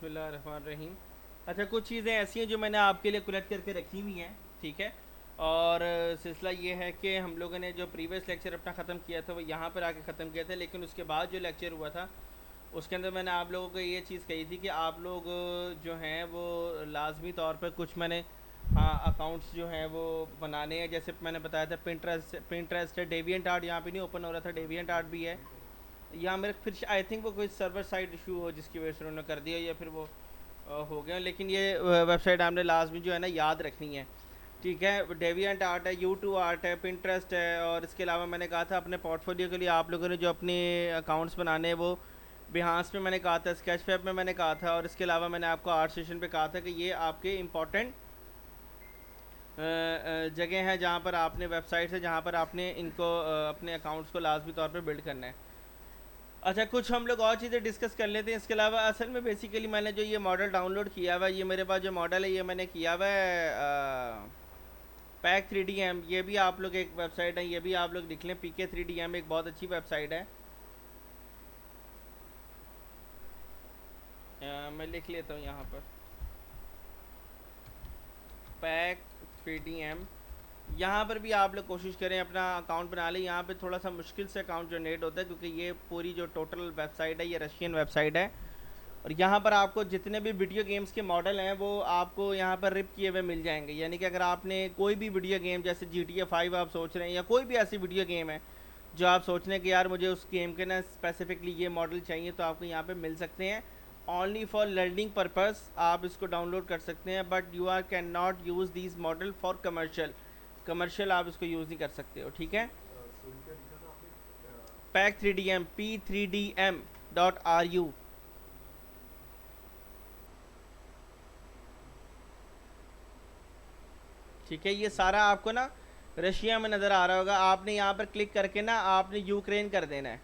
बिस्मिल्लाहिर्रहमानिर्रहीम। अच्छा, कुछ चीज़ें ऐसी हैं जो मैंने आपके लिए कलेक्ट करके रखी हुई हैं, ठीक है। और सिलसिला ये है कि हम लोगों ने जो प्रीवियस लेक्चर अपना ख़त्म किया था वो यहाँ पर आके ख़त्म किया था, लेकिन उसके बाद जो लेक्चर हुआ था उसके अंदर मैंने आप लोगों को ये चीज़ कही थी कि आप लोग जो हैं वो लाजमी तौर पर कुछ मैंने हाँ अकाउंट्स जो हैं वो बनाने हैं। जैसे मैंने बताया था पिंटरेस्ट है, डेविएंट आर्ट यहाँ पे नहीं ओपन हो रहा था, डेविएंट आर्ट भी है। या मेरे फिर आई थिंक वो कोई सर्वर साइड इशू हो जिसकी वजह से उन्होंने कर दिया, या फिर वो हो गया। लेकिन ये वेबसाइट हमने लाजमी जो है ना याद रखनी है, ठीक है। डेविएंट आर्ट है, U2 आर्ट है, पिंटरेस्ट है, और इसके अलावा मैंने कहा था अपने पोर्टफोलियो के लिए आप लोगों ने जो अपने अकाउंट्स बनाने हैं वो बिहांस में मैंने कहा था, स्केचफैब में मैंने कहा था, और इसके अलावा मैंने आपको आर्ट सेशन पे कहा था कि ये आपके इम्पोर्टेंट जगह है जहाँ पर आपने वेबसाइट है जहाँ पर आपने इनको अपने अकाउंट्स को लाजमी तौर पर बिल्ड करना है। अच्छा, कुछ हम लोग और चीज़ें डिस्कस कर लेते हैं। इसके अलावा असल में बेसिकली मैंने जो ये मॉडल डाउनलोड किया हुआ है, ये मेरे पास जो मॉडल है ये मैंने किया हुआ है पैक 3DM। ये भी आप लोग एक वेबसाइट है, ये भी आप लोग लिख लें, PK3DM एक बहुत अच्छी वेबसाइट है। मैं लिख लेता हूँ यहाँ पर पैक 3DM। यहाँ पर भी आप लोग कोशिश करें अपना अकाउंट बना लें। यहाँ पे थोड़ा सा मुश्किल से अकाउंट जनरेट होता है क्योंकि ये पूरी जो टोटल वेबसाइट है ये रशियन वेबसाइट है, और यहाँ पर आपको जितने भी वीडियो गेम्स के मॉडल हैं वो आपको यहाँ पर रिप किए हुए मिल जाएंगे। यानी कि अगर आपने कोई भी वीडियो गेम जैसे GTA 5 आप सोच रहे हैं, या कोई भी ऐसी वीडियो गेम है जो आप सोच रहे हैं कि यार मुझे उस गेम के ना स्पेसिफिकली ये मॉडल चाहिए, तो आपको यहाँ पे मिल सकते हैं। ओनली फॉर लर्निंग पर्पस आप इसको डाउनलोड कर सकते हैं, but you are can not use these model for commercial आप इसको यूज़ नहीं कर सकते हो, ठीक है। पैक 3DM P3DM.ru, ठीक है। ये सारा आपको ना रशिया में नज़र आ रहा होगा। आपने यहाँ पर क्लिक करके ना आपने यूक्रेन कर देना है,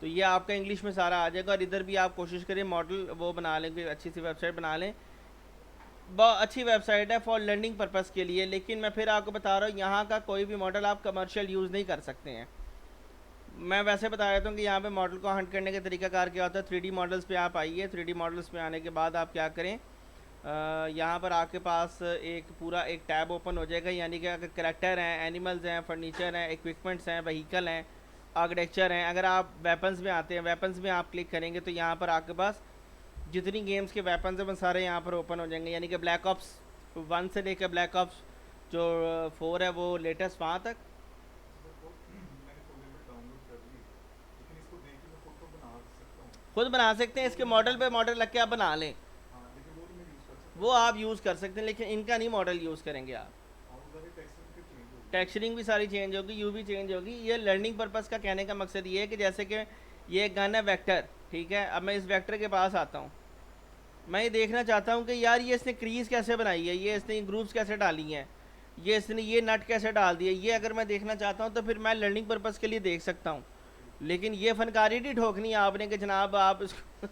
तो ये आपका इंग्लिश में सारा आ जाएगा। और इधर भी आप कोशिश करें मॉडल वो बना लें, कोई अच्छी सी वेबसाइट बना लें। बहुत अच्छी वेबसाइट है फॉर लर्निंग पर्पज़ के लिए, लेकिन मैं फिर आपको बता रहा हूँ यहाँ का कोई भी मॉडल आप कमर्शियल यूज़ नहीं कर सकते हैं। मैं वैसे बता देता हूँ कि यहाँ पे मॉडल को हंट करने का तरीकाकार क्या होता है। 3D मॉडल्स पे आप आइए। 3D मॉडल्स पे आने के बाद आप क्या करें, यहाँ पर आपके पास एक पूरा एक टैब ओपन हो जाएगा। यानी कि अगर करेक्टर हैं, एनिमल्स हैं, फर्नीचर हैं, इक्विपमेंट्स हैं, व्हीकल हैं, आर्किटेक्चर हैं। अगर आप वेपन्स में आते हैं, वेपन्स में आप क्लिक करेंगे तो यहाँ पर आपके पास जितनी गेम्स के वेपन्स हैं वो सारे यहाँ पर ओपन हो जाएंगे। यानी कि ब्लैक ऑप्स 1 से लेकर ब्लैक ऑप्स जो 4 है वो लेटेस्ट वहाँ तक। खुद बना सकते हैं, इसके मॉडल पे मॉडल लग के आप बना लें, वो आप यूज़ कर सकते हैं, लेकिन इनका नहीं मॉडल यूज़ करेंगे आप। टेक्सचरिंग भी सारी चेंज होगी, यू भी चेंज होगी। ये लर्निंग पर्पज़ का कहने का मकसद ये है कि जैसे कि ये गन है वेक्टर, ठीक है। अब मैं इस वेक्टर के पास आता हूँ, मैं ये देखना चाहता हूँ कि यार ये इसने क्रीज कैसे बनाई है, ये इसने ग्रूव्स कैसे डाली हैं, ये इसने ये नट कैसे डाल दिया। ये अगर मैं देखना चाहता हूँ तो फिर मैं लर्निंग पर्पज़ के लिए देख सकता हूँ। लेकिन ये फनकारी नहीं ठोकनी है आपने कि जनाब आप इसको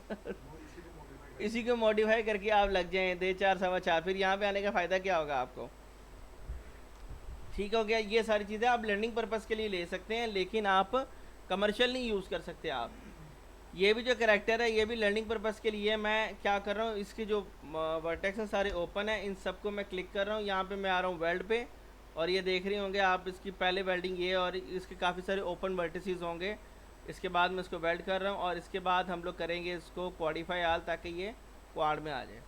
इसी को मॉडिफाई करके आप लग जाएं 2 4 4, फिर यहाँ पे आने का फ़ायदा क्या होगा आपको। ठीक हो गया। ये सारी चीज़ें आप लर्निंग पर्पज़ के लिए ले सकते हैं, लेकिन आप कमर्शियल नहीं यूज़ कर सकते आप। ये भी जो करेक्टर है ये भी लर्निंग पर्पज़ के लिए। मैं क्या कर रहा हूँ, इसके जो वर्टेक्स हैं सारे ओपन है, इन सबको मैं क्लिक कर रहा हूँ। यहाँ पे मैं आ रहा हूँ वेल्ड पे, और ये देख रहे होंगे आप इसकी पहले वेल्डिंग ये, और इसके काफ़ी सारे ओपन वर्टिसेस होंगे। इसके बाद मैं इसको वेल्ड कर रहा हूँ, और इसके बाद हम लोग करेंगे इसको क्वाडिफाई आल, ताकि ये क्वाड में आ जाए।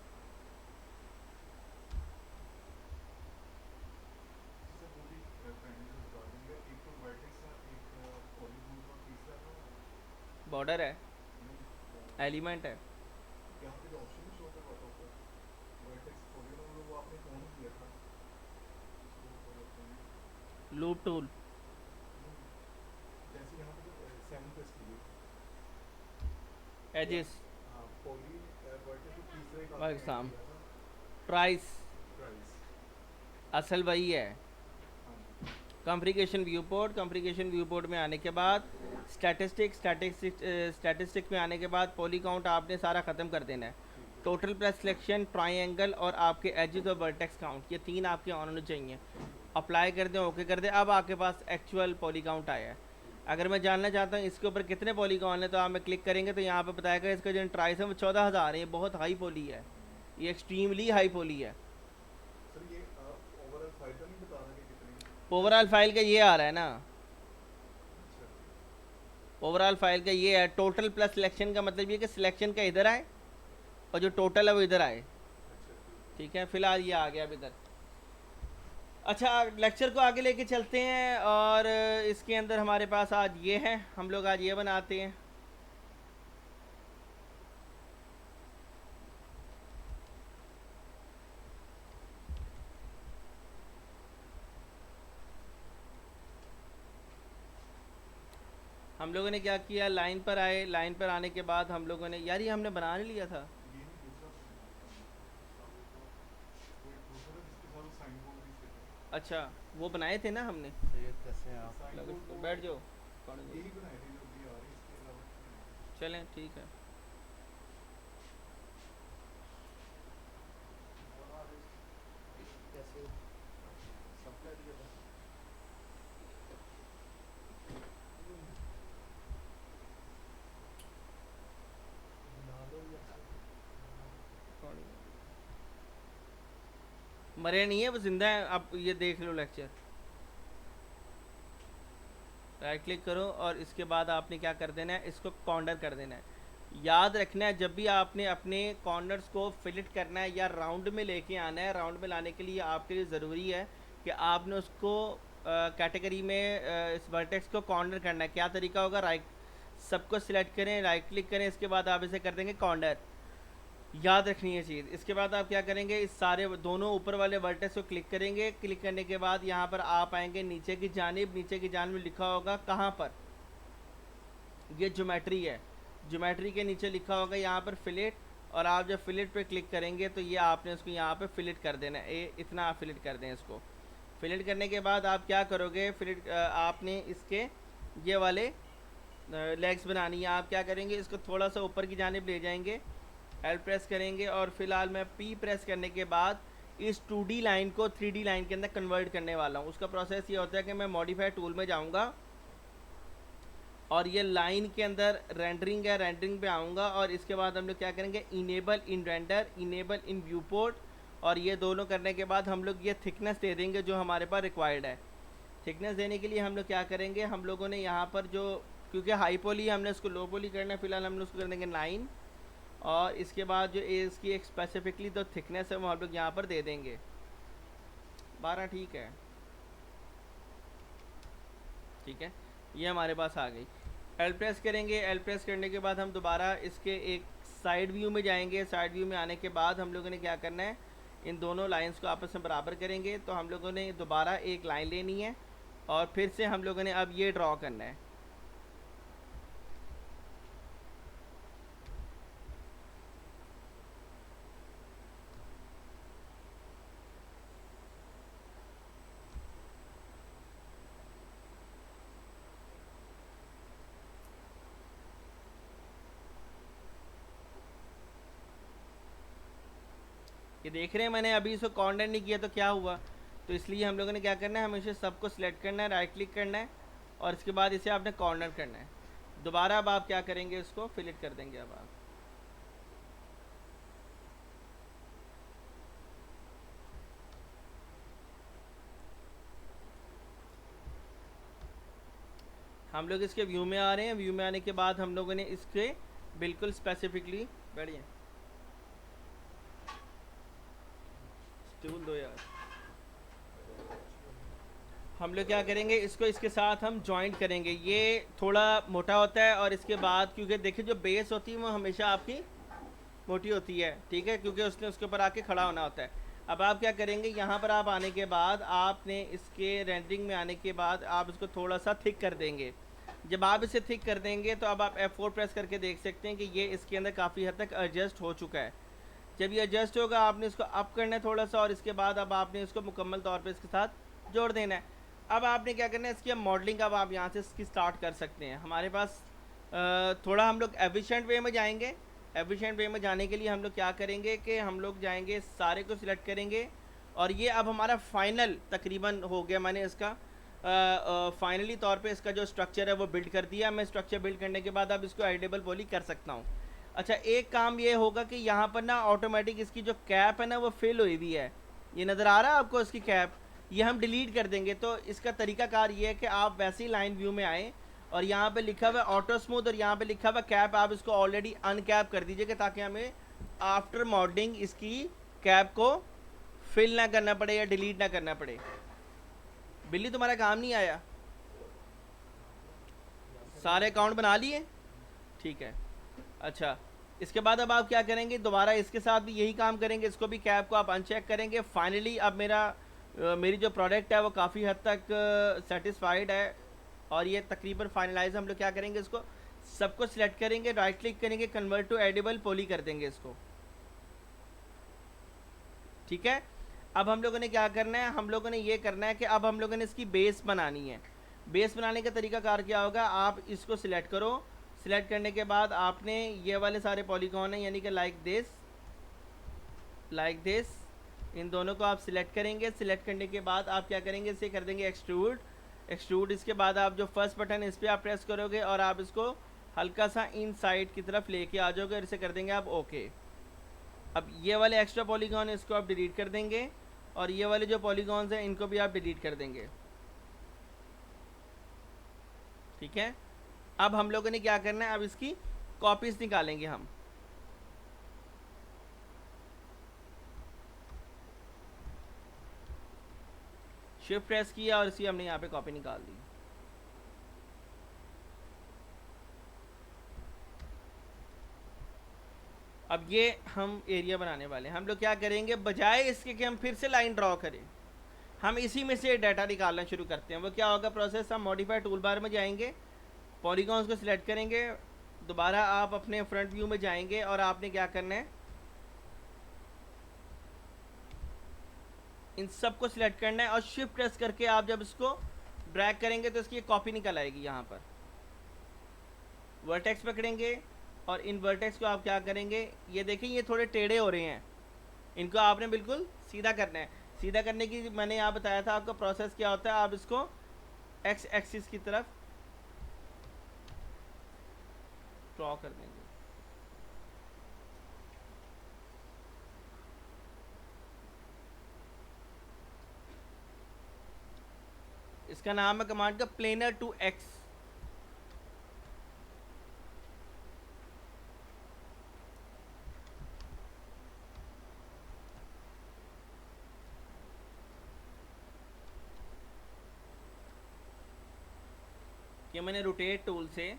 बॉर्डर है, एलिमेंट है, loop tool, axis, exam, price, असल वही है। Configuration viewport, configuration viewport में आने के बाद स्टैटिस्टिक में आने के बाद पॉली काउंट आपने सारा ख़त्म कर देना है। टोटल प्लस सिलेक्शन, ट्रायंगल और आपके एजेस और वर्टेक्स काउंट, ये 3 आपके ऑन होने चाहिए। अप्लाई कर दें, ओके कर दें। अब आपके पास एक्चुअल पॉली काउंट आया है। अगर मैं जानना चाहता हूँ इसके ऊपर कितने पॉलीगॉन है, तो आप मैं क्लिक करेंगे तो यहाँ पे बताएगा इसका जो इंट्राइस है वो 14,000 है। ये बहुत हाई पॉली है, ये एक्सट्रीमली हाई पॉली है। सर ये आप ओवरऑल फाइल का नहीं बता रहे कि कितनी? ओवरऑल फाइल का ये आ रहा है ना, अच्छा ओवरऑल फाइल का ये है। टोटल प्लस सिलेक्शन का मतलब ये कि सिलेक्शन का इधर आए और जो टोटल है वो इधर आए। अच्छा ठीक ठीक है, फिलहाल ये आ गया अब इधर। अच्छा, लेक्चर को आगे लेके चलते हैं, और इसके अंदर हमारे पास आज ये है, हम लोग आज ये बनाते हैं। हम लोगों ने क्या किया, लाइन पर आए, लाइन पर आने के बाद हम लोगों ने, यार ये हमने बना नहीं लिया था। है। ये नहीं दूसरा सारे का वो एक दूसरा था जिसके साथ वो साइन बोर्ड भी थे। अच्छा, वो बनाए थे ना हमने। सैयद कैसे हैं आप? साइन बोर्ड वो बैठ जाओ, पढ़ दो। यही बनाए थे जो भी आ रहे हैं, इसके अलावा नहीं बनाए थे। चलें ठीक है। कैसे सब कह दिया था? बना लो या मरे नहीं है, वो जिंदा है। आप ये देख लो लेक्चर, राइट क्लिक करो और इसके बाद आपने क्या कर देना है, इसको कॉर्नर कर देना है। याद रखना है जब भी आपने अपने कॉर्नर्स को फिलिट करना है या राउंड में लेके आना है, राउंड में लाने के लिए आपके लिए ज़रूरी है कि आपने उसको कैटेगरी में इस वर्टेक्स को कॉर्नर करना है। क्या तरीका होगा, राइट सबको सिलेक्ट करें, राइट क्लिक करें, इसके बाद आप इसे कर देंगे कॉर्नर। याद रखनी है चीज़। इसके बाद आप क्या करेंगे, इस सारे दोनों ऊपर वाले वर्टेक्स को क्लिक करेंगे। क्लिक करने के बाद यहाँ पर आप आएंगे नीचे की जानिब, नीचे की जानिब में लिखा होगा कहाँ पर, ये ज्योमेट्री है, ज्योमेट्री के नीचे लिखा होगा यहाँ पर फिलेट, और आप जब फिलेट पे क्लिक करेंगे तो ये आपने उसको यहाँ पे फिलेट कर देना है। इतना आप फिलेट कर दें इसको। फिलेट करने के बाद आप क्या करोगे, फिलेट आपने इसके ये वाले लेग्स बनानी है। आप क्या करेंगे, इसको थोड़ा सा ऊपर की जानिब ले जाएंगे, एल प्रेस करेंगे, और फिलहाल मैं पी प्रेस करने के बाद इस 2D लाइन को 3D लाइन के अंदर कन्वर्ट करने वाला हूँ। उसका प्रोसेस ये होता है कि मैं मॉडिफाई टूल में जाऊँगा और ये लाइन के अंदर रेंडरिंग है, रेंडरिंग पे आऊँगा, और इसके बाद हम लोग क्या करेंगे, इनेबल इन रेंडर, इनेबल इन व्यू पोर्ट, और ये दोनों करने के बाद हम लोग ये थिकनेस दे देंगे जो हमारे पास रिक्वायर्ड है। थिकनेस देने के लिए हम लोग क्या करेंगे, हम लोगों ने यहाँ पर जो, क्योंकि हाई पोली हमने उसको लो पोली करना है, फिलहाल हम लोग उसको कर देंगे 9, और इसके बाद जो इसकी एक स्पेसिफिकली तो थिकनेस है वो हम लोग यहाँ पर दे देंगे 12। ठीक है, ठीक है, ये हमारे पास आ गई। एल प्रेस करेंगे, एल प्रेस करने के बाद हम दोबारा इसके एक साइड व्यू में जाएंगे। साइड व्यू में आने के बाद हम लोगों ने क्या करना है, इन दोनों लाइंस को आपस में बराबर करेंगे। तो हम लोगों ने दोबारा एक लाइन लेनी है और फिर से हम लोगों ने अब ये ड्रॉ करना है। ये देख रहे हैं, मैंने अभी इसको कॉर्नर नहीं किया तो क्या हुआ, तो इसलिए हम लोगों ने क्या करना है, हमेशा सबको सिलेक्ट करना है, राइट क्लिक करना है, और इसके बाद इसे आपने कॉर्नर करना है। दोबारा अब आप क्या करेंगे, इसको फिलिट कर देंगे। अब आप हम लोग इसके व्यू में आ रहे हैं। व्यू में आने के बाद हम लोगों ने इसके बिल्कुल स्पेसिफिकली, बढ़िया स्टूल दो यार, हम लोग क्या करेंगे, इसको इसके साथ हम जॉइंट करेंगे। ये थोड़ा मोटा होता है, और इसके बाद क्योंकि देखिए जो बेस होती है वो हमेशा आपकी मोटी होती है, ठीक है, क्योंकि उसने उसके ऊपर आके खड़ा होना होता है। अब आप क्या करेंगे, यहाँ पर आप आने के बाद आपने इसके रेंडरिंग में आने के बाद आप इसको थोड़ा सा थिक कर देंगे। जब आप इसे थिक कर देंगे तो अब आप F4 प्रेस करके देख सकते हैं कि ये इसके अंदर काफ़ी हद तक एडजस्ट हो चुका है। जब ये एडजस्ट होगा आपने इसको अप करना है थोड़ा सा, और इसके बाद अब आपने इसको मुकम्मल तौर पे इसके साथ जोड़ देना है। अब आपने क्या करना है, इसकी मॉडलिंग अब आप यहाँ से इसकी स्टार्ट कर सकते हैं। हमारे पास थोड़ा हम लोग एफिशिएंट वे में जाएंगे। एफिशिएंट वे में जाने के लिए हम लोग क्या करेंगे कि हम लोग जाएंगे, सारे को सिलेक्ट करेंगे, और ये अब हमारा फाइनल तकरीबन हो गया। मैंने इसका फाइनली तौर पे इसका जो स्ट्रक्चर है वो बिल्ड कर दिया। मैं स्ट्रक्चर बिल्ड करने के बाद अब इसको एडिबल पॉली कर सकता हूँ। अच्छा, एक काम ये होगा कि यहाँ पर ना ऑटोमेटिक इसकी जो कैप है ना वो फिल हुई हुई है, ये नज़र आ रहा है आपको इसकी कैप, ये हम डिलीट कर देंगे। तो इसका तरीकाकार ये है कि आप वैसे ही लाइन व्यू में आएँ और यहाँ पे लिखा हुआ है ऑटो स्मूथ और यहाँ पे लिखा हुआ कैप, आप इसको ऑलरेडी अनकैप कर दीजिएगा ताकि हमें आफ्टर मॉडलिंग इसकी कैप को फिल ना करना पड़े या डिलीट ना करना पड़े। बिल्ली तुम्हारा काम नहीं आया? सारे अकाउंट बना लिए? ठीक है। अच्छा, इसके बाद अब आप क्या करेंगे, दोबारा इसके साथ भी यही काम करेंगे, इसको भी कैप को आप अनचेक करेंगे। फाइनली अब मेरी जो प्रोडक्ट है वो काफ़ी हद तक सेटिस्फाइड है और ये तकरीबन फाइनलाइज। हम लोग क्या करेंगे, इसको सबको सिलेक्ट करेंगे, राइट क्लिक करेंगे, कन्वर्ट टू एडिबल पॉली कर देंगे इसको। ठीक है, अब हम लोगों ने क्या करना है, हम लोगों ने ये करना है कि अब हम लोगों ने इसकी बेस बनानी है। बेस बनाने का तरीकाकार क्या होगा, आप इसको सिलेक्ट करो, सिलेक्ट करने के बाद आपने ये वाले सारे पॉलीगॉन हैं यानी कि लाइक दिस, इन दोनों को आप सिलेक्ट करेंगे। सिलेक्ट करने के बाद आप क्या करेंगे, इसे कर देंगे एक्सट्रूड। इसके बाद आप जो फर्स्ट बटन इस पर आप प्रेस करोगे और आप इसको हल्का सा इन साइड की तरफ लेके आ जाओगे और इसे कर देंगे आप ओके। अब ये वाले एक्स्ट्रा पॉलीगॉन इसको आप डिलीट कर देंगे और ये वाले जो पॉलीगॉन्स हैं इनको भी आप डिलीट कर देंगे। ठीक है, अब हम लोगों ने क्या करना है, अब इसकी कॉपीज निकालेंगे हम। शिफ्ट प्रेस किया और इसी हमने यहाँ पे कॉपी निकाल दी। अब ये हम एरिया बनाने वाले हैं। हम लोग क्या करेंगे, बजाय इसके कि हम फिर से लाइन ड्रॉ करें, हम इसी में से डाटा निकालना शुरू करते हैं। वो क्या होगा प्रोसेस, हम मॉडिफाई टूल बार में जाएंगे, पॉलीगॉन्स को सिलेक्ट करेंगे, दोबारा आप अपने फ्रंट व्यू में जाएंगे और आपने क्या करना है, इन सब को सिलेक्ट करना है और शिफ्ट प्रेस करके आप जब इसको ड्रैग करेंगे तो इसकी एक कॉपी निकल आएगी। यहाँ पर वर्टेक्स पकड़ेंगे और इन वर्टेक्स को आप क्या करेंगे, ये देखें ये थोड़े टेढ़े हो रहे हैं, इनको आपने बिल्कुल सीधा करना है। सीधा करने की मैंने यहाँ बताया था आपका प्रोसेस क्या होता है, आप इसको एक्स एक्सिस की तरफ ड्रॉ कर देंगे। इसका नाम है कमांड का प्लेनर टू एक्स। ये मैंने रोटेट टूल से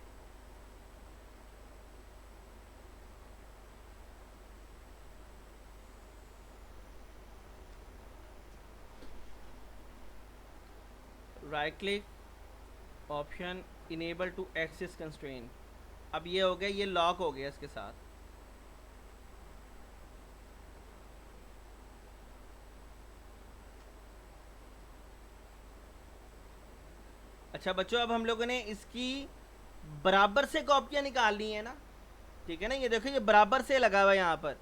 right click option enable to access constraint, अब ये हो गया, ये लॉक हो गया इसके साथ। अच्छा बच्चों, अब हम लोगों ने इसकी बराबर से कॉपियाँ निकालनी है ना, ठीक है ना, ये देखो ये बराबर से लगा हुआ है यहाँ पर।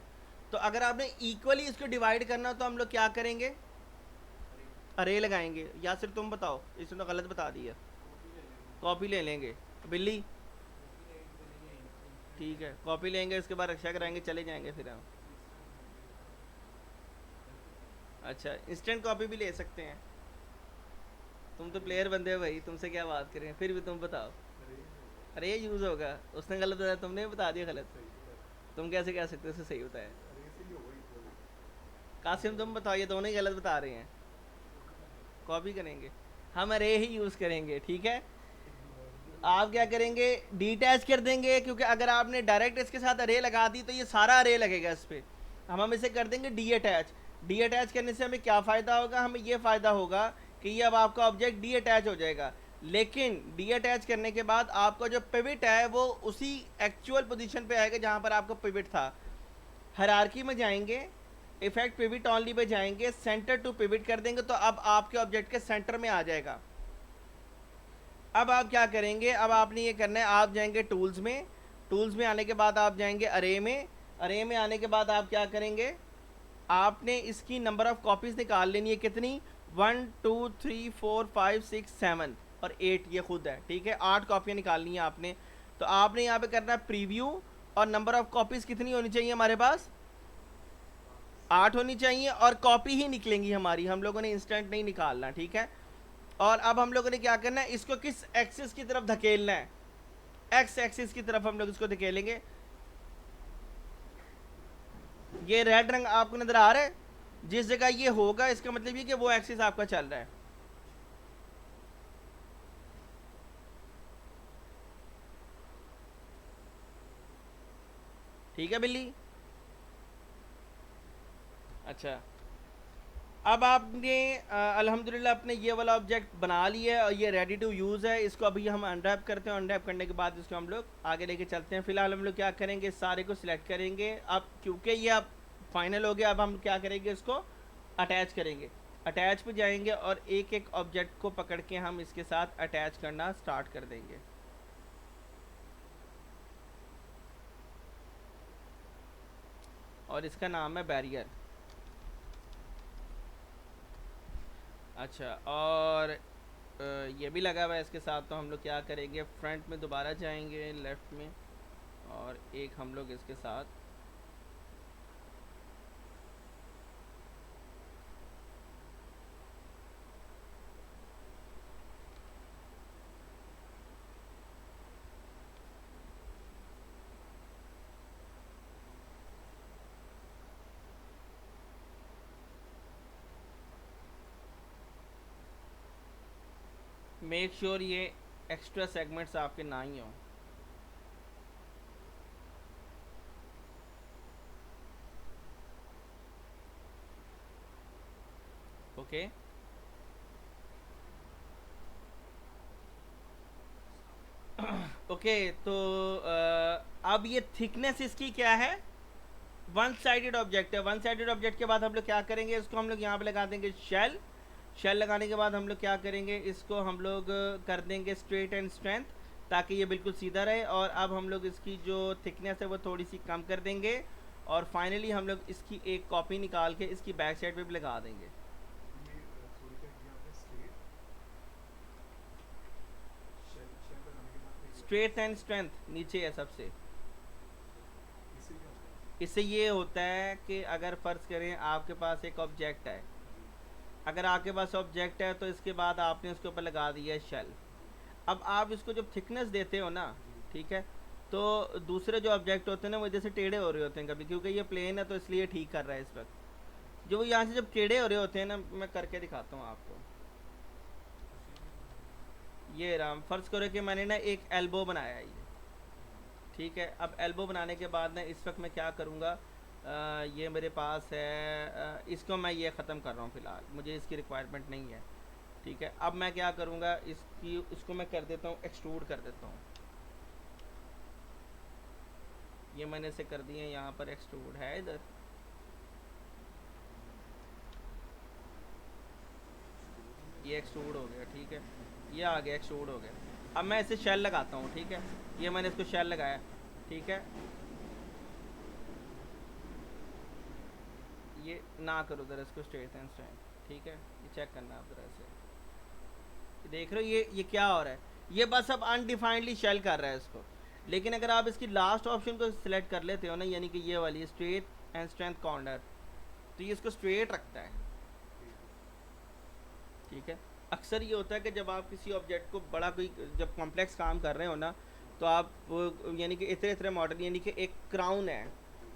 तो अगर आपने इक्वली इसको डिवाइड करना तो हम लोग क्या करेंगे, अरे लगाएंगे, या सिर्फ तुम बताओ, इसने तो गलत बता दिया। कॉपी ले लेंगे बिल्ली, ठीक है, कॉपी लेंगे, इसके बाद रक्षा कराएंगे, चले जाएंगे फिर हम। अच्छा, इंस्टेंट कॉपी भी ले सकते हैं, तुम तो प्लेयर बंदे हो भाई, तुमसे क्या बात करें, फिर भी तुम बताओ। अरे ये यूज़ होगा, उसने गलत बताया, तुमने बता दिया गलत, तुम कैसे कह सकते हो उसे सही बताया। कासिम तुम बताओ, ये दोनों ही गलत बता रहे हैं। कॉपी करेंगे हम, अरे ही यूज़ करेंगे, ठीक है। आप क्या करेंगे, डिटैच कर देंगे, क्योंकि अगर आपने डायरेक्ट इसके साथ अरे लगा दी तो ये सारा अरे लगेगा इस पर। हम इसे कर देंगे डी अटैच। डी अटैच करने से हमें क्या फ़ायदा होगा, हमें ये फ़ायदा होगा कि ये अब आपका ऑब्जेक्ट डी अटैच हो जाएगा। लेकिन डी अटैच करने के बाद आपका जो पिवट है वो उसी एक्चुअल पोजीशन पे आएगा जहाँ पर आपका पिवट था। हायरार्की में जाएंगे, इफेक्ट पिवट ऑनली पे जाएंगे, सेंटर टू पिवट कर देंगे तो अब आपके ऑब्जेक्ट के सेंटर में आ जाएगा। अब आप क्या करेंगे, अब आपने ये करना है, आप जाएंगे टूल्स में, टूल्स में आने के बाद आप जाएंगे अरे में, अरे में आने के बाद आप क्या करेंगे, आपने इसकी नंबर ऑफ़ कॉपीज़ निकाल लेनी है, कितनी, 1 2 3 4 5 6 7 और 8 ये खुद है, ठीक है। 8 कॉपियाँ निकालनी है आपने। तो आपने यहाँ पे करना है प्रीव्यू, और नंबर ऑफ कॉपीज़ कितनी होनी चाहिए हमारे पास? 8 होनी चाहिए, और कॉपी ही निकलेंगी हमारी, हम लोगों ने इंस्टेंट नहीं निकालना, ठीक है। और अब हम लोगों ने क्या करना है, इसको किस एक्सिस की तरफ धकेलना है? एक्स एक्सिस की तरफ हम लोग इसको धकेलेंगे। ये रेड रंग आपको नजर आ रहा है? जिस जगह ये होगा इसका मतलब ये कि वो एक्सिस आपका चल रहा है। ठीक है बिल्ली? अच्छा, अब आपने अल्हम्दुलिल्लाह अपने ये वाला ऑब्जेक्ट बना लिया है और ये रेडी टू यूज़ है। इसको अभी हम अनरैप करते हैं, अनरैप करने के बाद इसको हम लोग आगे लेके चलते हैं। फिलहाल हम लोग क्या करेंगे, सारे को सिलेक्ट करेंगे। अब क्योंकि ये अब फाइनल हो गया, अब हम क्या करेंगे, इसको अटैच करेंगे। अटैच पे जाएंगे और एक एक ऑब्जेक्ट को पकड़ के हम इसके साथ अटैच करना स्टार्ट कर देंगे। और इसका नाम है बैरियर। अच्छा, और ये भी लगा हुआ है इसके साथ। तो हम लोग क्या करेंगे, फ्रंट में दोबारा जाएंगे, लेफ़्ट में, और एक हम लोग इसके साथ मेक श्योर ये एक्स्ट्रा सेगमेंट्स आपके ना ही हों। Okay, okay. तो अब ये थिकनेस इसकी क्या है? वन साइडेड ऑब्जेक्ट है। वन साइडेड ऑब्जेक्ट के बाद हम लोग क्या करेंगे, इसको हम लोग यहाँ पे लगा देंगे शेल। शेल लगाने के बाद हम लोग क्या करेंगे, इसको हम लोग कर देंगे स्ट्रेट एंड स्ट्रेंथ, ताकि ये बिल्कुल सीधा रहे। और अब हम लोग इसकी जो थिकनेस है वो थोड़ी सी कम कर देंगे, और फाइनली हम लोग इसकी एक कॉपी निकाल के इसकी बैक साइड पे भी लगा देंगे। ये सॉरी क्या किया आपने, स्ट्रेट शेल शेल लगाने के बाद क्या किया? स्ट्रेट एंड स्ट्रेंथ नीचे है सबसे। इससे क्या होता है? इससे ये होता है कि अगर फ़र्ज़ करें आपके पास एक ऑब्जेक्ट है, जी अगर आपके पास ऑब्जेक्ट है तो इसके बाद आपने उसके ऊपर लगा दिया है शेल। अब आप इसको जब थिकनेस देते हो ना, जी ठीक है, तो दूसरे जो ऑब्जेक्ट होते हैं ना वो इधर से टेढ़े हो रहे होते हैं कभी, क्योंकि ये प्लेन है तो इसलिए ठीक कर रहा है इस वक्त। जो वो यहाँ से जब टेढ़े हो रहे होते हैं ना, मैं करके दिखाता हूँ आपको। ये राम, फ़र्ज़ करो कि मैंने ना एक एल्बो बनाया है ये, ठीक है। अब एल्बो बनाने के बाद ना इस वक्त मैं क्या करूँगा, ये मेरे पास है, इसको मैं ये ख़त्म कर रहा हूँ फ़िलहाल, मुझे इसकी रिक्वायरमेंट नहीं है, ठीक है। अब मैं क्या करूँगा, इसको मैं कर देता हूँ, एक्सट्रूड कर देता हूँ। ये मैंने इसे कर दिए, यहाँ पर एक्सट्रूड है इधर। ये एक्सट्रूड हो गया, ठीक है। ये आ गया, एक्सट्रूड हो गया। अब मैं इसे शेल लगाता हूँ, ठीक है। ये मैंने इसको शेल लगाया, ठीक है। ये ना करो ज़रा इसको स्ट्रेट एंड स्ट्रेंथ, ठीक है। ये चेक करना आप ज़रा इसे, देख रहे हो ये क्या हो रहा है, ये बस अब अनडिफाइंडली शेल कर रहा है इसको। लेकिन अगर आप इसकी लास्ट ऑप्शन को सिलेक्ट कर लेते हो ना, यानी कि ये वाली स्ट्रेट एंड स्ट्रेंथ कॉर्नर, तो ये इसको स्ट्रेट रखता है, ठीक है। अक्सर ये होता है कि जब आप किसी ऑब्जेक्ट को बड़ा कोई जब कॉम्प्लेक्स काम कर रहे हो ना, तो आप यानी कि इतने इतने मॉडल, यानी कि एक क्राउन है,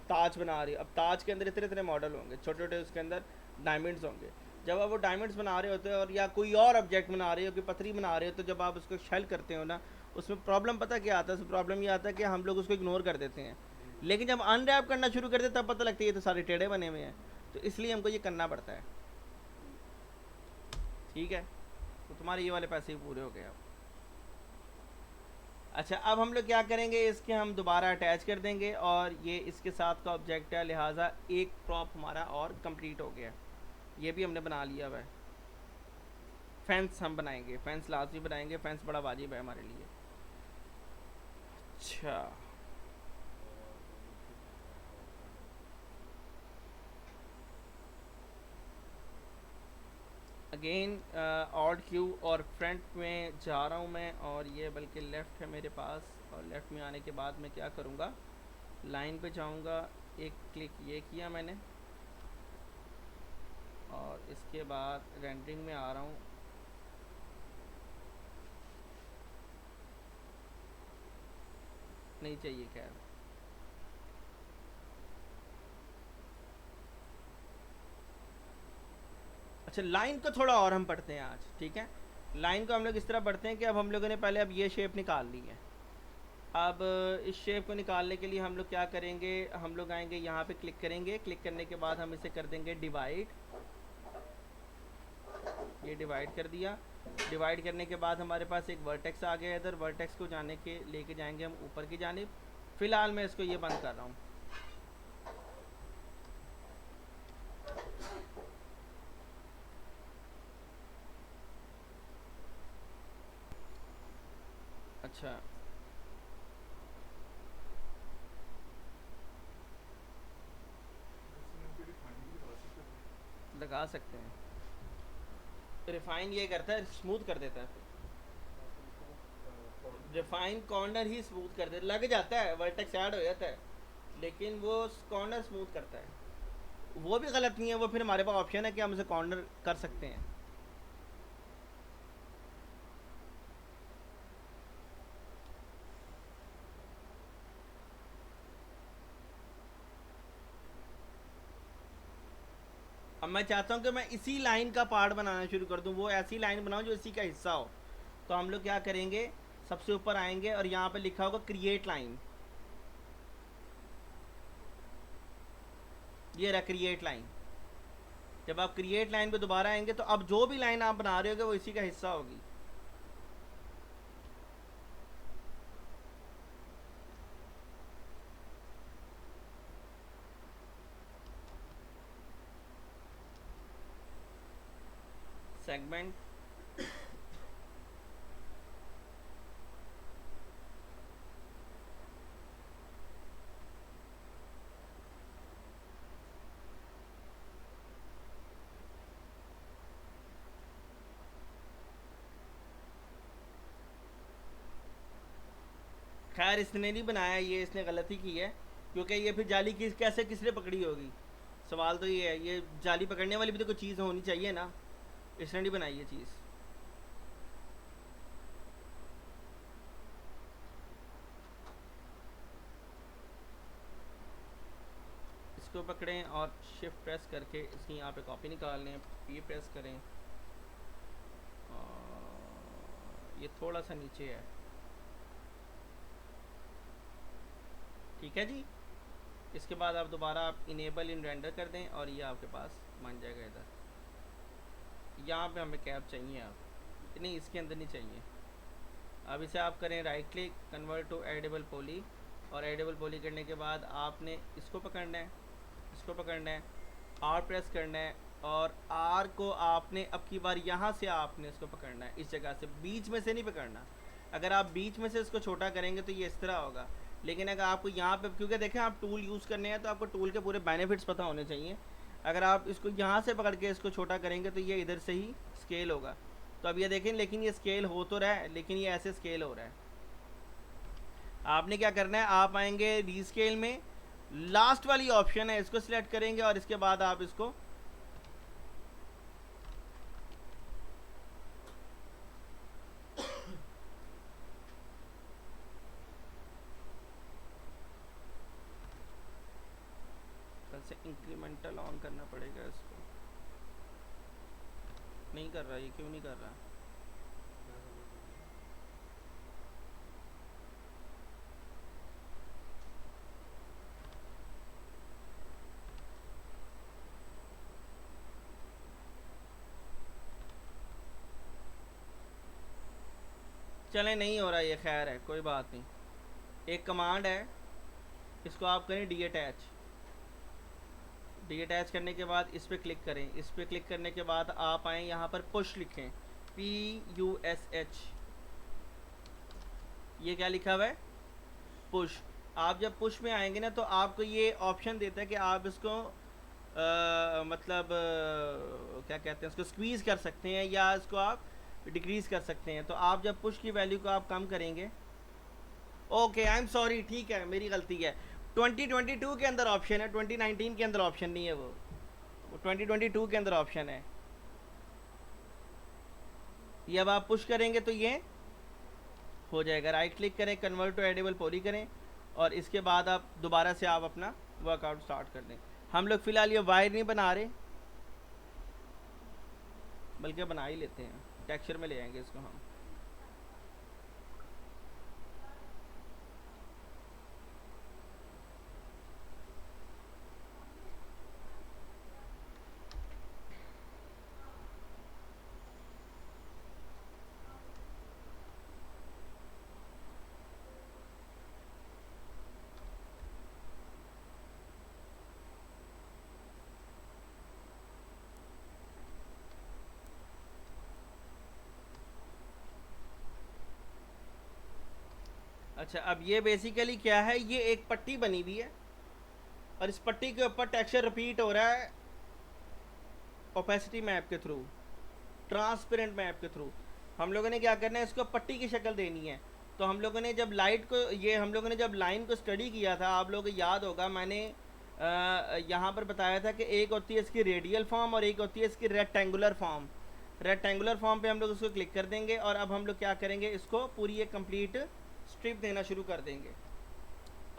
ताज बना रही हो, अब ताज के अंदर इतने इतने मॉडल होंगे, छोटे छोटे उसके अंदर डायमंड्स होंगे। जब आप वो डायमंड्स बना रहे होते हो, और या कोई और ऑब्जेक्ट बना रहे हो, कोई पथरी बना रहे हो, तो जब आप उसको शेल करते हो ना, उसमें प्रॉब्लम पता क्या आता है, उसमें प्रॉब्लम ये आता है कि हम लोग उसको इग्नोर कर देते हैं। लेकिन जब अनरैप करना शुरू कर देते तब पता लगता है ये तो सारे टेढ़े बने हुए हैं, तो इसलिए हमको ये करना पड़ता है, ठीक है। तो तुम्हारे ये वाले पैसे ही पूरे हो गए अब। अच्छा, अब हम लोग क्या करेंगे, इसके हम दोबारा अटैच कर देंगे, और ये इसके साथ का ऑब्जेक्ट है, लिहाजा एक प्रॉप हमारा और कंप्लीट हो गया। ये भी हमने बना लिया हुआ है। फेंस हम बनाएंगे, फेंस लाजमी बनाएंगे, फेंस बड़ा वाजिब है हमारे लिए। अच्छा, अगेन ऑड क्यू और फ्रंट में जा रहा हूँ मैं, और ये बल्कि लेफ़्ट है मेरे पास, और लेफ़्ट में आने के बाद मैं क्या करूँगा, लाइन पे जाऊँगा, एक क्लिक ये किया मैंने, और इसके बाद रेंडरिंग में आ रहा हूँ। नहीं चाहिए खैर। अच्छा, लाइन को थोड़ा और हम पढ़ते हैं आज, ठीक है। लाइन को हम लोग इस तरह पढ़ते हैं कि अब हम लोगों ने पहले अब ये शेप निकाल ली है। अब इस शेप को निकालने के लिए हम लोग क्या करेंगे, हम लोग आएंगे यहाँ पे, क्लिक करेंगे, क्लिक करने के बाद हम इसे कर देंगे डिवाइड। ये डिवाइड कर दिया। डिवाइड करने के बाद हमारे पास एक वर्टेक्स आ गया इधर, वर्टेक्स को जाने के लेके जाएंगे हम ऊपर की जानिब। फ़िलहाल मैं इसको ये बंद कर रहा हूँ। अच्छा, इसमें हम रिफाइनिंग भी लगा सकते हैं। लगा सकते हैं। रिफाइन ये करता है, स्मूथ कर देता है। रिफाइन कॉर्नर ही स्मूथ कर देता, लग जाता है, वर्टेक्स ऐड हो जाता है, लेकिन वो कॉर्नर स्मूथ करता है। वो भी गलत नहीं है, वो फिर हमारे पास ऑप्शन है कि हम उसे कॉर्नर कर सकते हैं। अब मैं चाहता हूँ कि मैं इसी लाइन का पार्ट बनाना शुरू कर दूँ, वो ऐसी लाइन बनाऊँ जो इसी का हिस्सा हो। तो हम लोग क्या करेंगे, सबसे ऊपर आएंगे और यहाँ पे लिखा होगा क्रिएट लाइन। ये रहा क्रिएट लाइन। जब आप क्रिएट लाइन पे दोबारा आएंगे तो अब जो भी लाइन आप बना रहे होगे वो इसी का हिस्सा होगी। सेगमेंट, खैर इसने नहीं बनाया, ये इसने गलती की है, क्योंकि ये फिर जाली कैसे किसने पकड़ी होगी। सवाल तो ये है, ये जाली पकड़ने वाली भी तो कोई चीज़ होनी चाहिए ना, इसने नहीं बनाई ये चीज़। इसको पकड़ें और शिफ्ट प्रेस करके इसकी यहाँ पे कॉपी निकाल लें, ये प्रेस करें, और ये थोड़ा सा नीचे है, ठीक है जी। इसके बाद आप दोबारा आप इनेबल इन रेंडर कर दें और ये आपके पास बन जाएगा। इधर यहाँ पे हमें कैप चाहिए, आप नहीं, इसके अंदर नहीं चाहिए। अब इसे आप करें right click, convert to editable poly, और एडिबल पॉली करने के बाद आपने इसको पकड़ना है, इसको पकड़ना है, आर प्रेस करना है, और आर को आपने अब की बार यहाँ से आपने इसको पकड़ना है, इस जगह से, बीच में से नहीं पकड़ना। अगर आप बीच में से इसको छोटा करेंगे तो ये इस तरह होगा, लेकिन अगर आपको यहाँ पे, क्योंकि देखें आप टूल यूज़ करने हैं तो आपको टूल के पूरे बेनिफिट्स पता होने चाहिए। अगर आप इसको यहाँ से पकड़ के इसको छोटा करेंगे तो ये इधर से ही स्केल होगा। तो अब ये देखें, लेकिन ये स्केल हो तो रहा है, लेकिन ये ऐसे स्केल हो रहा है। आपने क्या करना है, आप आएंगे रीस्केल में, लास्ट वाली ऑप्शन है, इसको सिलेक्ट करेंगे और इसके बाद आप इसको से इंक्रीमेंटल ऑन करना पड़ेगा। इसको नहीं कर रहा, ये क्यों नहीं कर रहा। चले, नहीं हो रहा ये, खैर है, कोई बात नहीं। एक कमांड है, इसको आप करें डी अटैच। डी अटैच करने के बाद इस पर क्लिक करें, इस पर क्लिक करने के बाद आप आएँ यहाँ पर पुश लिखें, PUSH, ये क्या लिखा हुआ है, पुश। आप जब पुश में आएंगे ना तो आपको ये ऑप्शन देता है कि आप इसको मतलब क्या कहते हैं उसको, स्क्वीज़ कर सकते हैं या इसको आप डिक्रीज़ कर सकते हैं। तो आप जब पुश की वैल्यू को आप कम करेंगे, ओके आई एम सॉरी, ठीक है मेरी गलती है। 2022 के अंदर ऑप्शन है, 2019 के अंदर ऑप्शन नहीं है, वो 2022 के अंदर ऑप्शन है। ये अब आप पुश करेंगे तो ये हो जाएगा। राइट क्लिक करें, कन्वर्ट टू एडिबल पॉली करें, और इसके बाद आप दोबारा से आप अपना वर्कआउट स्टार्ट कर दें। हम लोग फ़िलहाल ये वायर नहीं बना रहे, बल्कि बना ही लेते हैं, टेक्सचर में ले आएंगे इसको हम। अच्छा, अब ये बेसिकली क्या है, ये एक पट्टी बनी हुई है और इस पट्टी के ऊपर टेक्सचर रिपीट हो रहा है ओपेसिटी मैप के थ्रू, ट्रांसपेरेंट मैप के थ्रू। हम लोगों ने क्या करना है, इसको पट्टी की शक्ल देनी है। तो हम लोगों ने जब लाइट को, ये हम लोगों ने जब लाइन को स्टडी किया था, आप लोगों को याद होगा मैंने यहाँ पर बताया था कि एक होती है इसकी रेडियल फॉर्म और एक होती है इसकी रेक्टेंगुलर फॉर्म। रेक्टेंगुलर फॉर्म पे हम लोग इसको क्लिक कर देंगे और अब हम लोग क्या करेंगे, इसको पूरी एक कंप्लीट स्ट्रिप देना शुरू कर देंगे।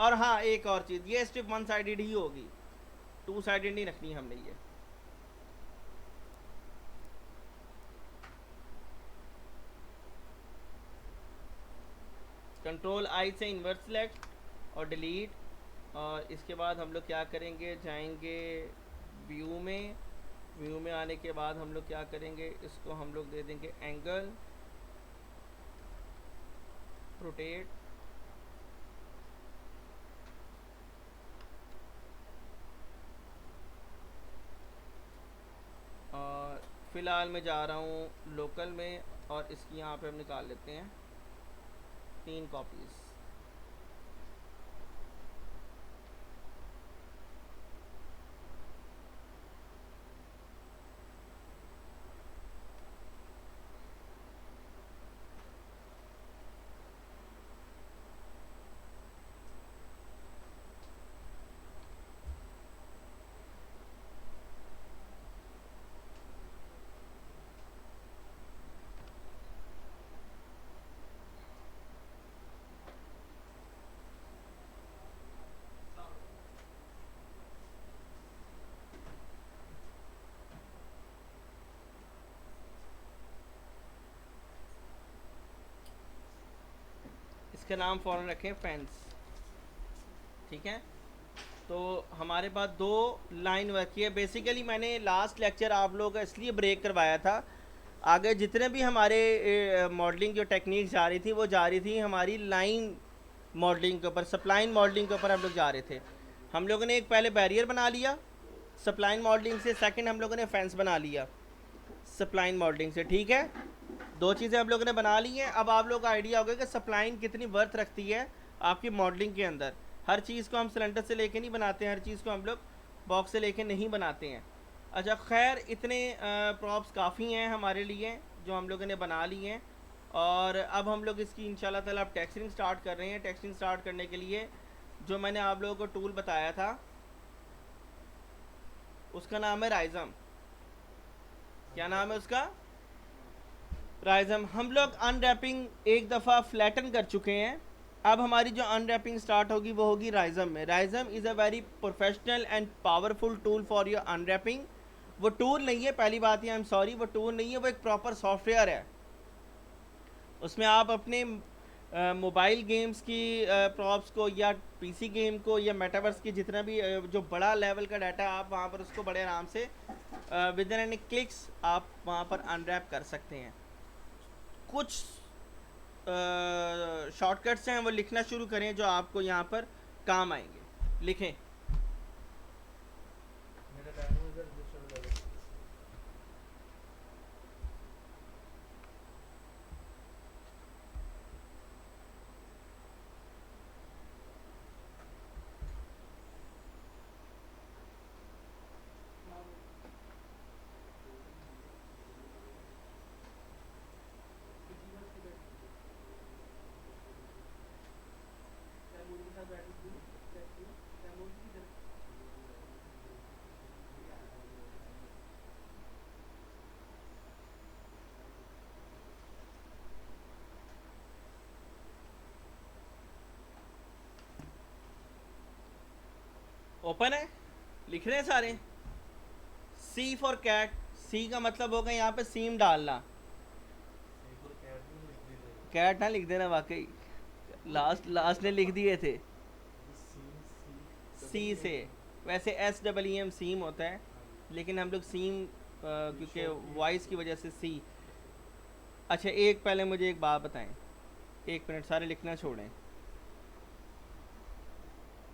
और हाँ, एक और चीज़, ये स्ट्रिप वन साइडेड ही होगी, टू साइडेड नहीं रखनी हमने ये। कंट्रोल आई से इन्वर्ट सेलेक्ट और डिलीट, और इसके बाद हम लोग क्या करेंगे, जाएंगे व्यू में। व्यू में आने के बाद हम लोग क्या करेंगे, इसको हम लोग दे देंगे एंगल, रोटेट, और फ़िलहाल मैं जा रहा हूँ लोकल में, और इसकी यहाँ पे हम निकाल लेते हैं 3 कॉपीज़। इसका नाम फ़ौरन रखें फेंस, ठीक है। तो हमारे पास 2 लाइन वर्क की है। बेसिकली मैंने लास्ट लेक्चर आप लोगों का इसलिए ब्रेक करवाया था, आगे जितने भी हमारे मॉडलिंग जो टेक्निक्स जा रही थी वो जा रही थी हमारी लाइन मॉडलिंग के ऊपर, सप्लाइन मॉडलिंग के ऊपर हम लोग जा रहे थे। हम लोगों ने एक पहले बैरियर बना लिया सप्लाइन मॉडलिंग से, सेकंड हम लोगों ने फेंस बना लिया सप्लाइन मॉडलिंग से, ठीक है। 2 चीज़ें हम लोगों ने बना ली हैं। अब आप लोगों का आइडिया होगा कि सप्लाइन कितनी वर्थ रखती है आपकी मॉडलिंग के अंदर। हर चीज़ को हम सिलेंडर से लेके नहीं बनाते हैं, हर चीज़ को हम लोग बॉक्स से लेके नहीं बनाते हैं। अच्छा खैर, इतने प्रॉप्स काफ़ी हैं हमारे लिए जो हम लोगों ने बना ली हैं, और अब हम लोग इसकी इंशाल्लाह ताला अब टेक्सचरिंग स्टार्ट कर रहे हैं। टेक्सचरिंग स्टार्ट करने के लिए जो मैंने आप लोगों को टूल बताया था उसका नाम है राइज़म। क्या नाम है उसका? राइज़म। हम लोग अनरैपिंग एक दफ़ा फ्लैटन कर चुके हैं, अब हमारी जो अनरैपिंग स्टार्ट होगी वो होगी राइज़म में। Rizom is a very professional and powerful tool for your unwrapping. वो टूल नहीं है, पहली बात है, आई एम सॉरी, वो टूल नहीं है, वो एक प्रॉपर सॉफ्टवेयर है। उसमें आप अपने मोबाइल गेम्स की प्रॉप्स को या पीसी गेम को या मेटावर्स की जितना भी जो बड़ा लेवल का डाटा, आप वहाँ पर उसको बड़े आराम से विद इन एनी क्लिक्स आप वहाँ पर अनरैप कर सकते हैं। कुछ शॉर्टकट्स हैं, वो लिखना शुरू करें जो आपको यहाँ पर काम आएंगे। लिखें। मेरा डायनो इधर दूसरा लगा। ओपन है, लिख रहे हैं सारे। सी फॉर कैट, सी का मतलब होगा यहाँ पे सीम डालना। सी फॉर कैट भी लिख दी गई। कैट ना लिख देना, वाकई लास्ट लास्ट ने लिख दिए थे सी से। वैसे एस डबल ई एम सीम होता है, लेकिन हम लोग सीम क्योंकि वॉइस की वजह से सी। अच्छा एक पहले मुझे एक बात बताएं, एक मिनट, सारे लिखना छोड़ें।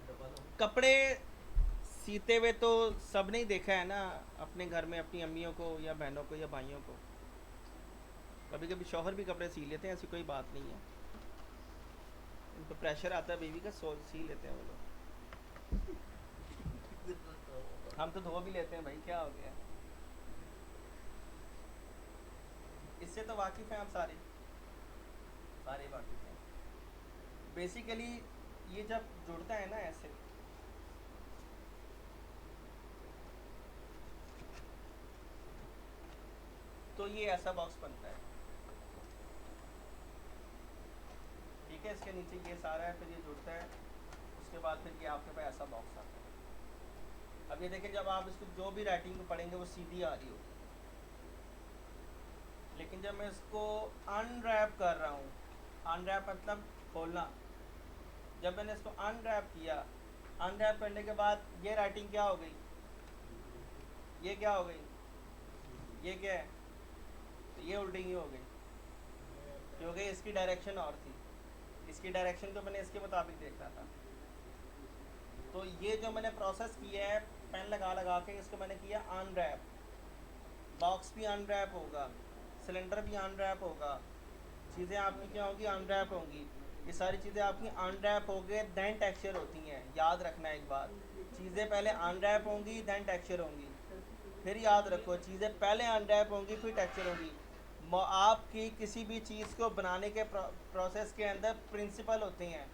डबल हो। कपड़े सीते हुए तो सब ने ही देखा है ना, अपने घर में अपनी अम्मियों को या बहनों को या भाइयों को। कभी कभी शौहर भी कपड़े सी लेते हैं, ऐसी कोई बात नहीं है। उनको प्रेशर आता है बीवी का, सी लेते हैं वो लोग। हम तो धो भी लेते हैं भाई, क्या हो गया। इससे तो वाकिफ़ हैं हम सारे, सारे वाकिफ़ हैं। बेसिकली ये जब जुड़ता है ना ऐसे, तो ये ऐसा बॉक्स बनता है, ठीक है। इसके नीचे ये सारा है, फिर ये जुड़ता है, उसके बाद फिर ये आपके पास ऐसा बॉक्स आता है। अब ये देखें, जब आप इसको जो भी राइटिंग में पढ़ेंगे वो सीधी आ रही होगी, लेकिन जब मैं इसको अनरैप कर रहा हूँ, अनरैप मतलब खोलना, जब मैंने इसको अनरैप किया, अनरैप करने के बाद ये राइटिंग क्या हो गई, ये क्या हो गई, ये क्या है, तो ये उल्टी ही हो गई, क्योंकि इसकी डायरेक्शन और थी। इसकी डायरेक्शन तो मैंने इसके मुताबिक देखना था। तो ये जो मैंने प्रोसेस किया है पेन लगा लगा के, इसको मैंने किया अनरैप। बॉक्स भी अनरैप होगा, सिलेंडर भी अनरैप होगा, चीज़ें आपकी क्या होंगी, अनरैप होंगी। ये सारी चीज़ें आपकी अनरैप हो गए दैन टेक्सचर होती हैं। याद रखना एक बात, चीज़ें पहले अनरैप होंगी दैन टेक्सचर होंगी। फिर याद रखो, चीज़ें पहले अनरैप होंगी फिर टेक्सचर होंगी। आपकी किसी भी चीज़ को बनाने के प्रोसेस के अंदर प्रिंसिपल होते हैं।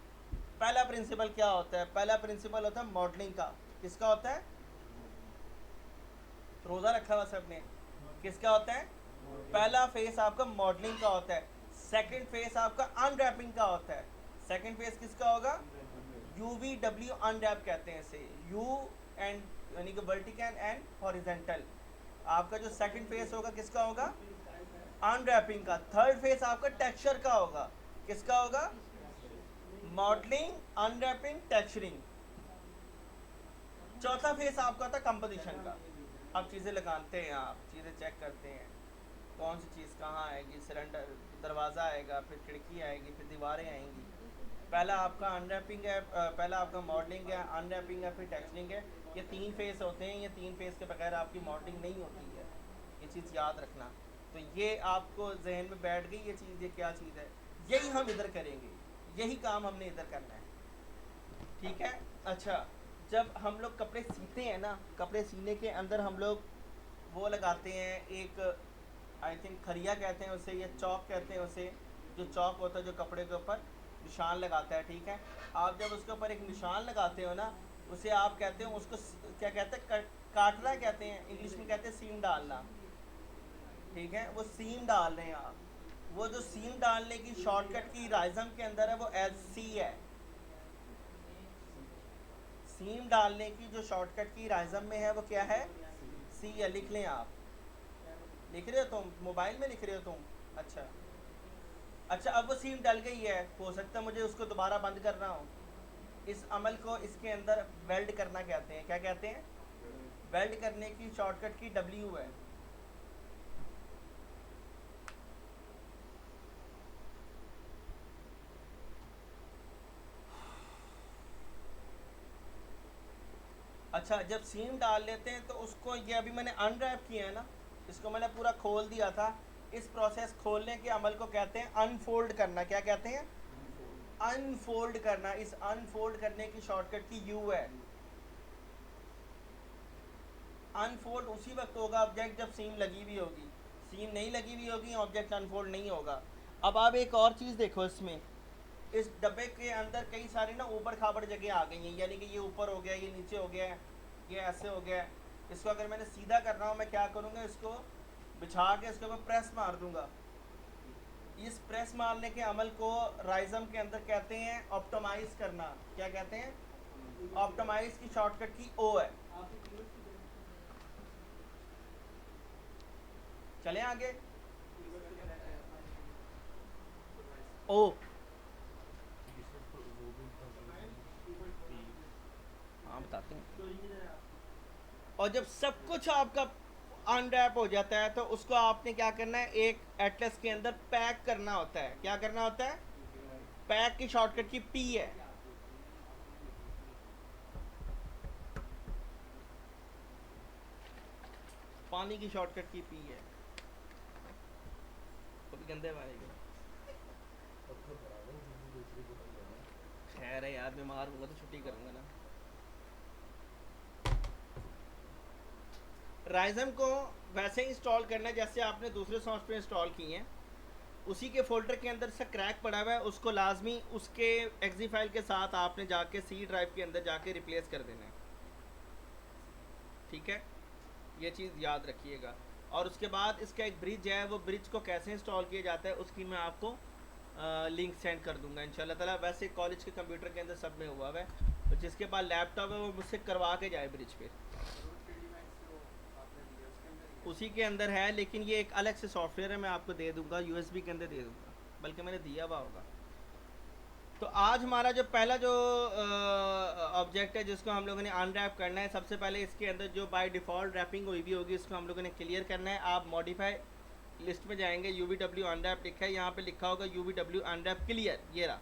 पहला प्रिंसिपल क्या होता है, पहला प्रिंसिपल होता है मॉडलिंग का। किसका होता है, रोज़ा रखा हुआ सबने, किसका होता है, पहला फेस आपका मॉडलिंग का होता है। सेकंड फेस आपका अनरैपिंग का होता है। सेकंड फेस किसका होगा, UVW अनरैप कहते हैं इसे, यू एंड यानी कि वर्टिकल एंड हॉरिजेंटल। आपका जो सेकंड फेस होगा किसका होगा, अनरैपिंग का। थर्ड फेस आपका टेक्सचर का होगा, किसका होगा, मॉडलिंग, अनरैपिंग, टेक्सचरिंग। चौथा फेस आपका था कंपोजिशन का। अब चीज़ें लगाते हैं, आप चीज़ें चेक करते हैं कौन सी चीज़ कहाँ आएगी, सिलेंडर दरवाज़ा आएगा, फिर खिड़की आएगी, फिर दीवारें आएंगी। पहला आपका अनरैपिंग है, पहला आपका मॉडलिंग है, अनरैपिंग है, फिर टेक्सचरिंग है। ये तीन फेस होते हैं, ये तीन फेस के बगैर आपकी मॉडलिंग नहीं होती है, ये चीज़ याद रखना। तो ये आपको जहन में बैठ गई ये चीज़, ये क्या चीज़ है, यही हम इधर करेंगे, यही काम हमने इधर करना है, ठीक है। अच्छा, जब हम लोग कपड़े सीते हैं ना, कपड़े सीने के अंदर हम लोग वो लगाते हैं एक, आई थिंक खरिया कहते हैं उसे, या चौक कहते हैं उसे, जो चौक होता है जो कपड़े के ऊपर निशान लगाता है, ठीक है। आप जब उसके ऊपर एक निशान लगाते हो ना, उसे आप कहते हो, उसको क्या कहते हैं, काटना कहते हैं, इंग्लिश में कहते हैं सीम डालना, ठीक है। वो सीम डाल रहे हैं आप, वो जो सीम डालने की शॉर्टकट की राइज़म के अंदर है वो SC है। सीम डालने की जो शॉर्टकट की राइज़म में है वो क्या है, C है। लिख लें आप, लिख रहे हो तुम, मोबाइल में लिख रहे हो तुम, अच्छा अच्छा। अब वो सीम डल गई है, हो सकता है मुझे उसको दोबारा बंद करना हो। इस अमल को इसके अंदर वेल्ड करना कहते हैं, क्या कहते हैं, वेल्ड करने की शॉर्टकट की W है। अच्छा, जब सीम डाल लेते हैं तो उसको, ये अभी मैंने अनरैप किया है ना, इसको मैंने पूरा खोल दिया था। इस प्रोसेस खोलने के अमल को कहते हैं अनफोल्ड करना। क्या कहते हैं, अनफोल्ड करना। इस अनफोल्ड करने की शॉर्टकट की U है। अनफोल्ड उसी वक्त होगा ऑब्जेक्ट जब सीम लगी हुई होगी, सीम नहीं लगी हुई होगी ऑब्जेक्ट अनफोल्ड नहीं होगा। अब आप एक और चीज़ देखो, इसमें इस डब्बे के अंदर कई सारी ना ऊबड़ खाबड़ जगह आ गई हैं, यानी कि ये ऊपर हो गया, ये नीचे हो गया, ये ऐसे हो गया। इसको अगर मैंने सीधा करना हो, मैं क्या करूँगा, इसको बिछा के इसके ऊपर प्रेस मार दूँगा। इस प्रेस मारने के अमल को राइज़म के अंदर कहते हैं ऑप्टिमाइज़ करना। क्या कहते हैं, ऑप्टिमाइज की शॉर्टकट की ओ है। चलें आगे। ओ हाँ बताते हैं। और जब सब कुछ आपका अनरैप हो जाता है तो उसको आपने क्या करना है, एक एटलस के अंदर पैक करना होता है। क्या करना होता है? पैक की शॉर्टकट की पी है। पानी की शॉर्टकट की पी है। तो भी गंदे पानी की खैर है यार, बीमार होगा तो छुट्टी करूंगा ना। राइजम को वैसे इंस्टॉल करना है जैसे आपने दूसरे सॉफ्टवेयर इंस्टॉल किए हैं। उसी के फोल्डर के अंदर से क्रैक पड़ा हुआ है, उसको लाजमी उसके एक्जी फाइल के साथ आपने जाके सी ड्राइव के अंदर जाके रिप्लेस कर देना है। ठीक है, ये चीज़ याद रखिएगा। और उसके बाद इसका एक ब्रिज है, वो ब्रिज को कैसे इंस्टॉल किया जाता है उसकी मैं आपको लिंक सेंड कर दूंगा इंशाल्लाह ताला। वैसे कॉलेज के कंप्यूटर के अंदर सब में हुआ है, तो जिसके पास लैपटॉप है वो मुझसे करवा के जाए ब्रिज पे। उसी के अंदर है, लेकिन ये एक अलग से सॉफ्टवेयर है, मैं आपको दे दूंगा, यूएसबी के अंदर दे दूंगा, बल्कि मैंने दिया हुआ होगा। तो आज हमारा जो पहला जो ऑब्जेक्ट है जिसको हम लोगों ने अनरैप करना है, सबसे पहले इसके अंदर जो बाय डिफ़ॉल्ट रैपिंग हुई भी होगी इसको हम लोगों ने क्लियर करना है। आप मॉडिफाई लिस्ट में जाएंगे, UVW अनरैप लिखा है, यहाँ पे लिखा होगा UVW अनरैप क्लियर, ये रहा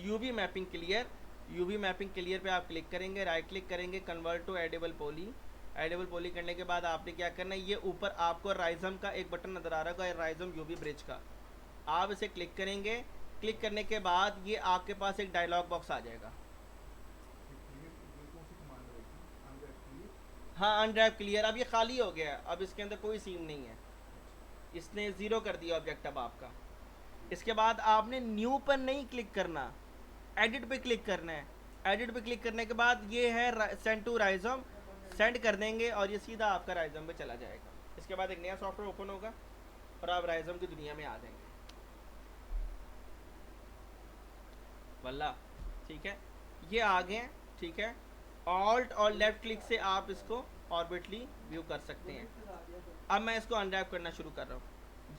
UV mapping clear. UV mapping clear पे आप क्लिक करेंगे, राइट क्लिक करेंगे, convert to editable poly. Editable poly करने के बाद आपने क्या करना है, ये ऊपर आपको राइजम का एक बटन नज़र आ रहा होगा, राइजम UV ब्रिज का, आप इसे क्लिक करेंगे। क्लिक करने के बाद ये आपके पास एक डायलॉग बॉक्स आ जाएगा। हाँ, अनरैप क्लियर, अब ये खाली हो गया है, अब इसके अंदर कोई सीन नहीं है, इसने ज़ीरो कर दिया ऑब्जेक्ट अब आपका। इसके बाद आपने न्यू पर नहीं क्लिक करना, एडिट पे क्लिक करना है। एडिट पे क्लिक करने के बाद ये है सेंड टू राइजम, सेंड कर देंगे और ये सीधा आपका राइजम पे चला जाएगा। इसके बाद एक नया सॉफ्टवेयर ओपन होगा और आप राइजम की दुनिया में आ जाएंगे। वल्ला ठीक है, ये आ गए हैं। ठीक है, ऑल्ट और लेफ्ट क्लिक से आप इसको ऑर्बिटली व्यू कर सकते हैं। अब मैं इसको अनरैप करना शुरू कर रहा हूँ।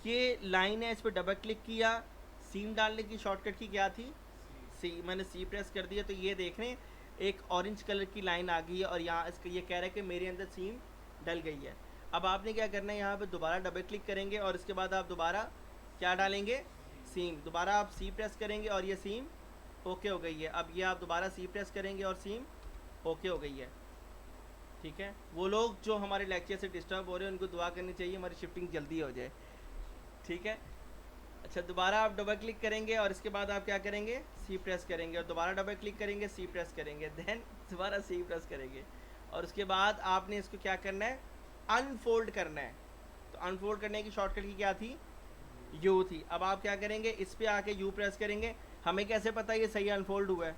ये लाइन है, इस पर डबल क्लिक किया, सीम डालने की शॉर्टकट की क्या थी, सी, मैंने सी प्रेस कर दिया तो ये देख रहे हैं एक ऑरेंज कलर की लाइन आ गई है और यहाँ इसका ये कह रहा है कि मेरे अंदर सीम डल गई है। अब आपने क्या करना है, यहाँ पे दोबारा डबल क्लिक करेंगे और इसके बाद आप दोबारा क्या डालेंगे, सीम। दोबारा आप सी प्रेस करेंगे और ये सीम ओके हो गई है। अब ये आप दोबारा सी प्रेस करेंगे और सीम ओके हो गई है। ठीक है, वो लोग जो हमारे लेक्चर से डिस्टर्ब हो रहे हैं उनको दुआ करनी चाहिए हमारी शिफ्टिंग जल्दी हो जाए। ठीक है, अच्छा दोबारा आप डबल क्लिक करेंगे और इसके बाद आप क्या करेंगे, सी प्रेस करेंगे और दोबारा डबल क्लिक करेंगे, सी प्रेस करेंगे, देन दोबारा सी प्रेस करेंगे और उसके बाद आपने इसको क्या करना है, अनफोल्ड करना है। तो अनफोल्ड करने की शॉर्टकट की क्या थी, यू थी। अब आप क्या करेंगे, इस पर आके यू प्रेस करेंगे। हमें कैसे पता ये सही अनफोल्ड हुआ है,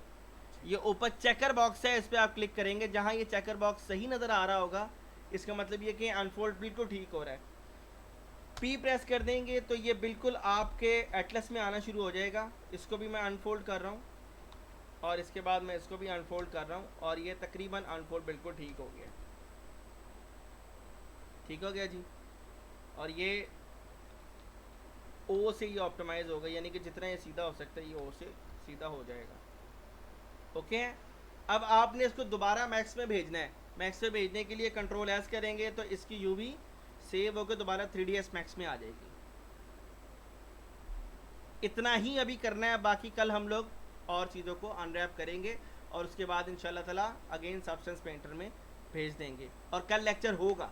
ये ऊपर चेकर बॉक्स है, इस पर आप क्लिक करेंगे, जहाँ ये चेकर बॉक्स सही नज़र आ रहा होगा इसका मतलब ये कि अनफोल्ड बिल्कुल ठीक हो रहा है। पी प्रेस कर देंगे तो ये बिल्कुल आपके एटलस में आना शुरू हो जाएगा। इसको भी मैं अनफोल्ड कर रहा हूँ और इसके बाद मैं इसको भी अनफोल्ड कर रहा हूँ और ये तकरीबन अनफोल्ड बिल्कुल ठीक हो गया। ठीक हो गया जी। और ये ओ से ये ऑप्टिमाइज़ होगा, यानी कि जितना ये सीधा हो सकता है ये ओ से सीधा हो जाएगा। ओके, अब आपने इसको दोबारा मैक्स में भेजना है। मैक्स में भेजने के लिए कंट्रोल एस करेंगे तो इसकी यूवी सेव होकर दोबारा 3ds मैक्स में आ जाएगी। इतना ही अभी करना है, बाकी कल हम लोग और चीज़ों को अनरैप करेंगे और उसके बाद इंशाल्लाह ताला अगेन सब्सटेंस पेंटर में भेज देंगे और कल लेक्चर होगा।